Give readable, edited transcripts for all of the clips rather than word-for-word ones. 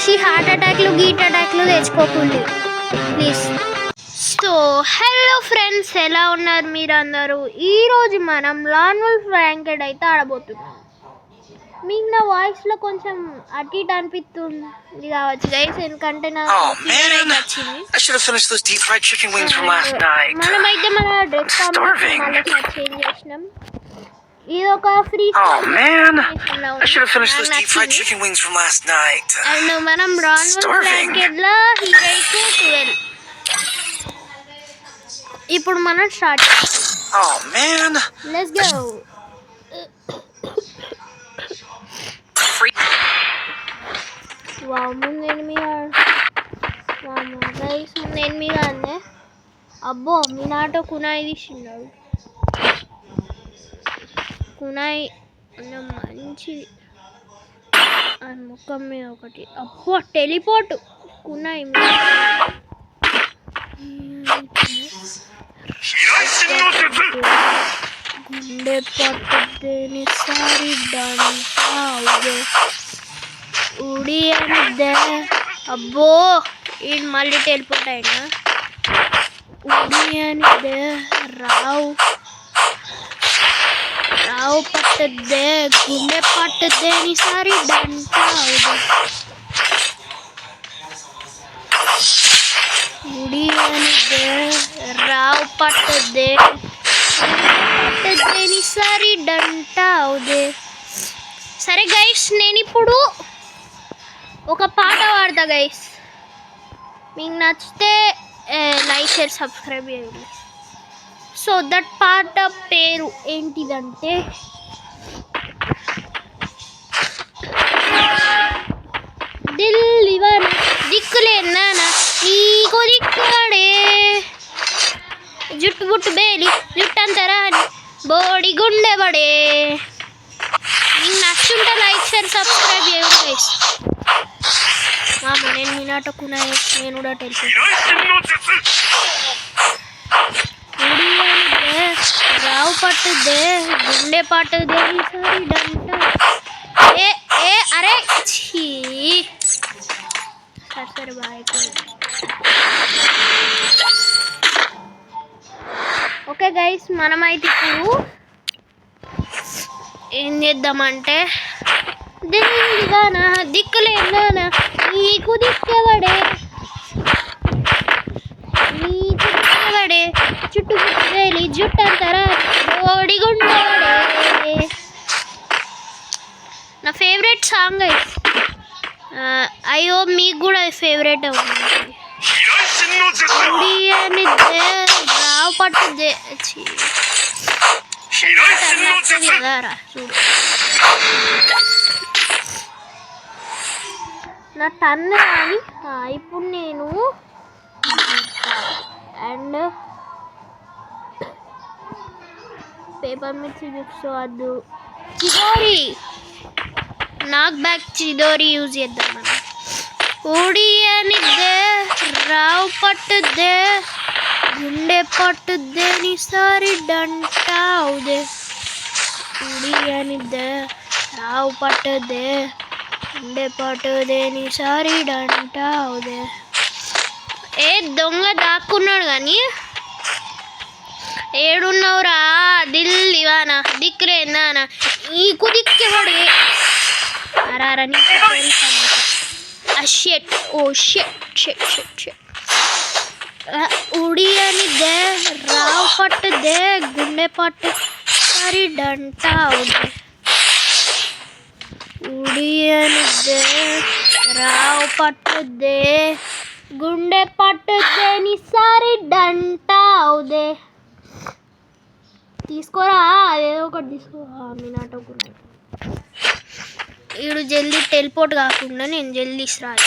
చేసి హార్ట్ అటాక్లు గీట్ అటాక్లు తెచ్చుకోకండి ప్లీజ్. సో హలో ఫ్రెండ్స్, ఎలా ఉన్నారు మీరు అందరూ? ఈరోజు మనం లాన్ వుల్ఫ్ ర్యాంకెడ్ అయితే ఆడబోతున్నాం. మీకు నా వాయిస్లో కొంచెం అటు ఇటు అనిపిస్తుంది కావచ్చు గైస్, ఎందుకంటే నాకు వచ్చింది. మనమైతే మన డ్రెస్ మళ్ళీ చేంజ్ చేసినాం. ఇది ఒక ఫ్రీ అండ్ మనం లాన్ వుల్ఫ్ ర్యాంకెడ్లో హీరోయిక్ 12. ఇప్పుడు మనం స్టార్ట్ చేస్తాం. Let's go. వావ్, ముందు ఎనిమిది గైస్, ముందు ఎనిమిది అందే. అబ్బో, మినాటో కునాయి తీసిన్నాడు. కునాయి మంచిది. అని ముఖం మీద ఒకటి. అబ్బో, టెలిపోర్ట్ కునాయి. గుండె పట్టుదేని సారి డంటే ఉడి అనిద్దే. అబ్బో, ఈ మళ్ళీ టెలిపోర్ట్ అయినా. ఉడి అనిద్దే రావు పట్టుద్దే. గుండె పట్టుదేని సారి డంటే ఉడి అనిద్దే రావు పట్టుద్దే పట్టుదేని సారి డంట అవుదే. సరే గైస్, నేను ఇప్పుడు ఒక పాట పాడతా గైస్. మీకు నచ్చితే లైక్ షేర్ సబ్స్క్రైబ్ చేయండి. సో దట్ పాట పేరు ఏంటిదంటే దిల్ దివానా దిక్కులేనా నీకు దిక్కడే జుట్టు బుట్టు బేలి జుట్టంతరాని బోడి గుండె పడే. మీకు నచ్చుంటే లైక్ షేర్ సబ్స్క్రైబ్ చేయండి గైస్. నేను మినాటో కునాయి, నేను కూడా తెలుసు. రావు పట్టుదే గుండె పట్టుదే సారి డంట. అరే ఛీ, సరే బాయ్. ఓకే గైస్, మనమైతే ఇప్పుడు ఏం చేద్దామంటే దిల్లిగానా దిక్కులేనా నీకు దిక్కవడే చుట్టూ పుట్టేలి జుట్టంతరా ఓడిగుండవడే. నా ఫేవరెట్ సాంగ్ గైస్. అయ్యో, మీకు కూడా ఫేవరెట్ అవుతుంది. రావు పట్టుదే చూడు. నా టన్ కానీ ఇప్పుడు నేను అండ్ పేపర్ మిర్చి చూసుకోవద్దు. చిదోరి నాక్ బ్యాక్ చిదోరి యూజ్ చేద్దాం మనం. ఉడి అనిద్దే రావు పట్టుద్దే గుండె పట్టుద్దే నిసారి డంట అవుదే. ఉడి అనిద్దే రావు పట్టుద్దే గుండె పట్టుదే నిసారి డంట అవుదే. ఏ దొంగ దాక్కున్నాడు కానీ ఏడున్నవురా దిల్ దివానా దిక్కులేనా నీకు దిక్కేవాడే. అరారా నీకు షెట్. ఓ షెట్. ఉడి అనిద్దే రావు పట్టుదే గుండె పట్టు సారి డంట అవుదే. ఉడి అనిద్దే రావు పట్టుదే గుండె పట్టుదే నిసారి డంట అవుదే. తీసుకోరా, అదేదో ఒకటి తీసుకో. మినాటో కునాయి వీడు జల్దీ టెలిపోర్ట్ కాకుండా నేను జల్దీ రాలి.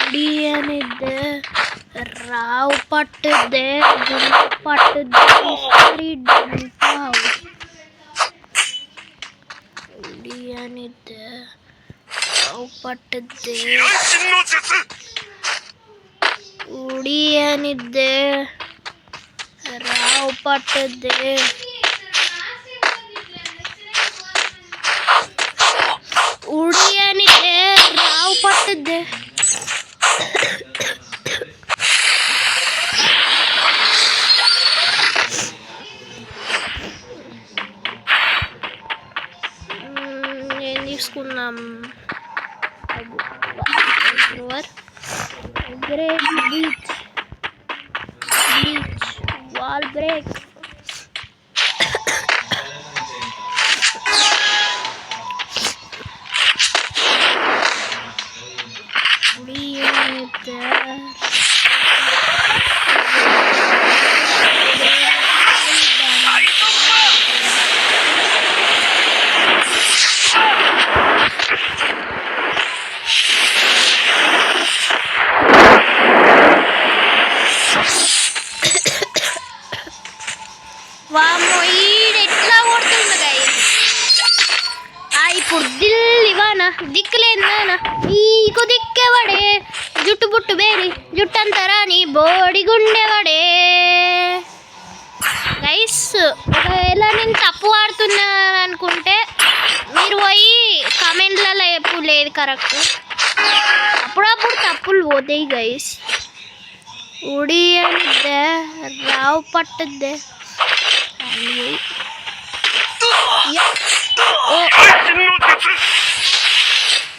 ఉడి అనిద్దే రావు పట్టుదే గుండె పట్టుదే సారి డంట ఉడి అనిద్దే రావు పట్టుదే ఉడి అనిద్దే రావు పట్టుద్ది. ఉడియనిదే రావు పట్టుద్ది. ఏం తీసుకుందాం? Break beach wall break. వామ్మో ఈడెట్లా కొడుతుండు గైస్. ఇప్పుడు దిల్లివానా దిక్కులేనా నీకు దిక్కెవడే, జుట్టు బుట్టు బేరి జుట్టంతరా నీ బోడి గుండెవడే. గైస్ ఒకవేళ నేను తప్పు వాడుతున్నాను అనుకుంటే మీరు పోయి కామెంట్లలో ఎప్పుడు లేదు కరెక్ట్. అప్పుడప్పుడు తప్పులు పోతాయి గైస్. ఉడి అంటే రావు పట్టుద్దే.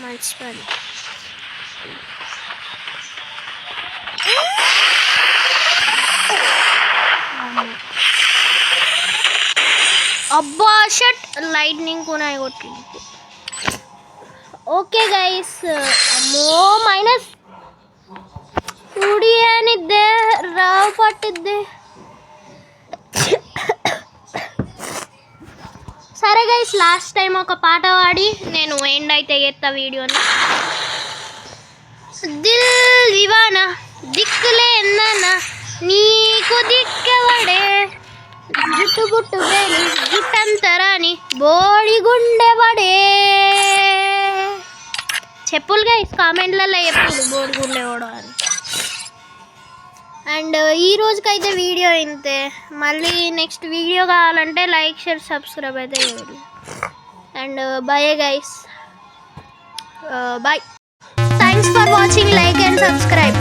మంచి పని. అబ్బా షట్ లైట్నింగ్ కూడా కొట్టింది. Okay guys. అమ్మో మైనస్. ఉడి అనిద్దే రావు పట్టుద్దే. సరే గైస్ లాస్ట్ టైం ఒక పాట పాడి నేను ఎండ్ అయితే చేస్తా వీడియోని. దిల్ దివానా దిక్కులే ఎన్నా నీకు దిక్కెవడే, జుట్టు బుట్టు బేలి జుట్టంతరాని బోడి గుండెవడే. చెప్పులు గైస్ కామెంట్లలో ఎప్పుడు బోడి గుండెవాడు అని. అండ్ ఈ రోజుకైతే వీడియో ఇంతే. మళ్ళీ నెక్స్ట్ వీడియో కావాలంటే లైక్ షేర్ సబ్స్క్రైబ్ అయితే చేయండి. And bye guys, bye. Thanks for watching. Like and subscribe.